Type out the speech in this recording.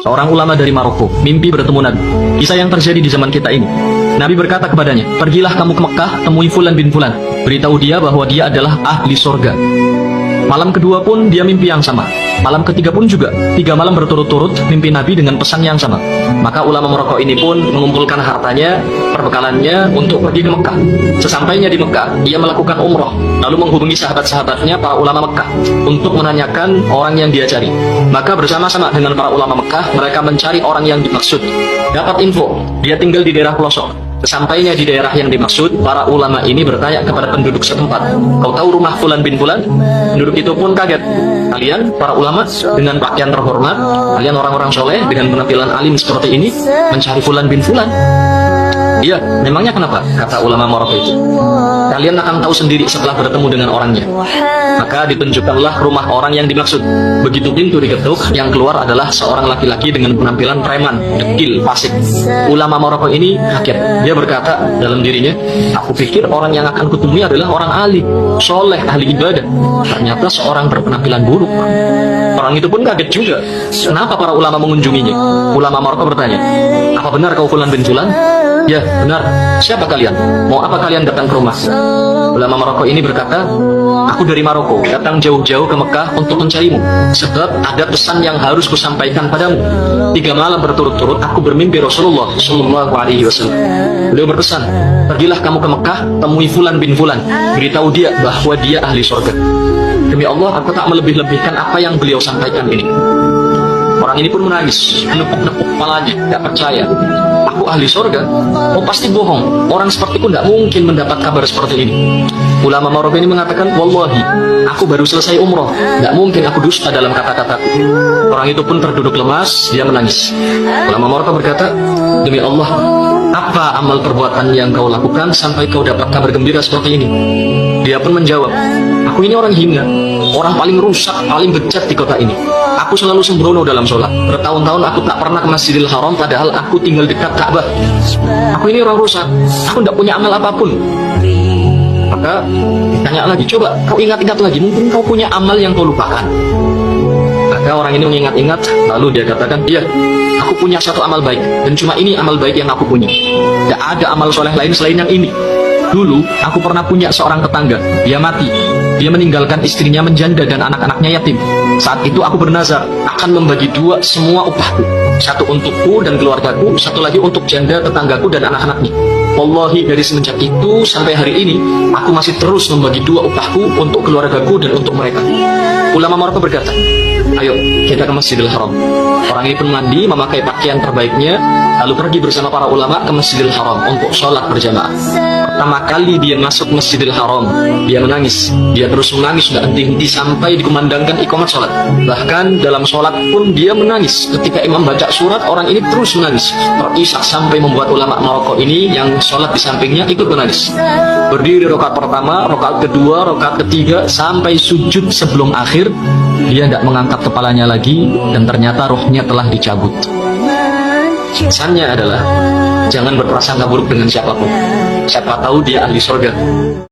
seorang ulama dari Maroko, mimpi bertemu Nabi. Kisah yang terjadi di zaman kita ini. Nabi berkata kepadanya, "Pergilah kamu ke Mekah, temui Fulan bin Fulan. Beritahu dia bahwa dia adalah ahli surga." Malam kedua pun dia mimpi yang sama. Malam ketiga pun juga. 3 malam berturut-turut mimpi Nabi dengan pesan yang sama. Maka ulama Maroko ini pun mengumpulkan hartanya, perbekalannya untuk pergi ke Mekah. Sesampainya di Mekah, ia melakukan umroh, lalu menghubungi sahabat-sahabatnya para ulama Mekah untuk menanyakan orang yang dia cari. Maka bersama-sama dengan para ulama Mekah, mereka mencari orang yang dimaksud. Dapat info, dia tinggal di daerah pelosok. Sesampainya di daerah yang dimaksud, para ulama ini bertanya kepada penduduk setempat, "Kau tahu rumah Fulan bin Fulan?" Penduduk itu pun kaget. "Kalian, para ulama, dengan pakaian terhormat, kalian orang-orang soleh dengan penampilan alim seperti ini, mencari Fulan bin Fulan?" "Iya, memangnya kenapa?" kata ulama Maroko itu. "Kalian akan tahu sendiri setelah bertemu dengan orangnya." Maka ditunjukkanlah rumah orang yang dimaksud. Begitu pintu diketuk, yang keluar adalah seorang laki-laki dengan penampilan preman, dekil, fasik. Ulama Maroko ini kaget. Dia berkata dalam dirinya, "Aku pikir orang yang akan kutemui adalah orang alim, soleh, ahli ibadah. Ternyata seorang berpenampilan buruk." Orang itu pun kaget juga. Kenapa para ulama mengunjunginya? Ulama Maroko bertanya, "Apa benar kau Fulan bin Fulan?" "Ya, benar. Siapa kalian? Mau apa kalian datang ke rumah?" Ulama Maroko ini berkata, "Aku dari Maroko, datang jauh-jauh ke Mekah untuk mencarimu. Sebab ada pesan yang harus kusampaikan padamu. 3 malam berturut-turut aku bermimpi Rasulullah Shallallahu Alaihi Wasallam. Beliau berpesan, pergilah kamu ke Mekah, temui Fulan bin Fulan. Beritahu dia bahwa dia ahli surga." Demi Allah, aku tak melebih-lebihkan apa yang beliau sampaikan ini. Orang ini pun menangis, menepuk-nepuk kepalanya, gak percaya. "Aku ahli surga? Oh, pasti bohong. Orang sepertiku tidak mungkin mendapat kabar seperti ini." Ulama Maroko ini mengatakan, "Wallahi, aku baru selesai umroh. Tidak mungkin aku dusta dalam kata-kataku." Orang itu pun terduduk lemas, dia menangis. Ulama Maroko berkata, "Demi Allah, apa amal perbuatan yang kau lakukan sampai kau dapat kabar gembira seperti ini?" Dia pun menjawab, "Aku ini orang hina, orang paling rusak, paling bejat di kota ini. Aku selalu sembrono dalam sholat. Bertahun-tahun aku tak pernah ke Masjidil Haram padahal aku tinggal dekat Ka'bah. Aku ini orang rusak, aku tidak punya amal apapun." Maka ditanya lagi, "Coba kau ingat-ingat lagi, mungkin kau punya amal yang kau lupakan." Maka orang ini mengingat-ingat, lalu dia katakan, "Iya, aku punya satu amal baik, dan cuma ini amal baik yang aku punya. Tidak ada amal soleh lain selain yang ini. Dulu, aku pernah punya seorang tetangga. Dia mati. Dia meninggalkan istrinya menjanda dan anak-anaknya yatim. Saat itu aku bernazar akan membagi 2 semua upahku. Satu untukku dan keluargaku, satu lagi untuk janda tetanggaku dan anak-anaknya. Wallahi, dari semenjak itu sampai hari ini, aku masih terus membagi 2 upahku untuk keluargaku dan untuk mereka." Ulama Maroko berkata, "Ayo, kita ke Masjidil Haram." Orang ini pun mandi, memakai pakaian terbaiknya, lalu pergi bersama para ulama ke Masjidil Haram untuk sholat berjamaah. Pertama kali dia masuk Masjidil Haram, dia menangis. Dia terus menangis, tidak henti-henti sampai dikumandangkan iqamat sholat. Bahkan dalam sholat pun dia menangis. Ketika imam baca surat, orang ini terus menangis. Terisak sampai membuat ulama Maroko ini yang sholat di sampingnya ikut menangis. Berdiri rakaat pertama, rakaat kedua, rakaat ketiga, sampai sujud sebelum akhir, dia tidak mengangkat kepalanya lagi, dan ternyata rohnya telah dicabut. Pesannya adalah, jangan berprasangka buruk dengan siapapun. Siapa tahu dia ahli surga.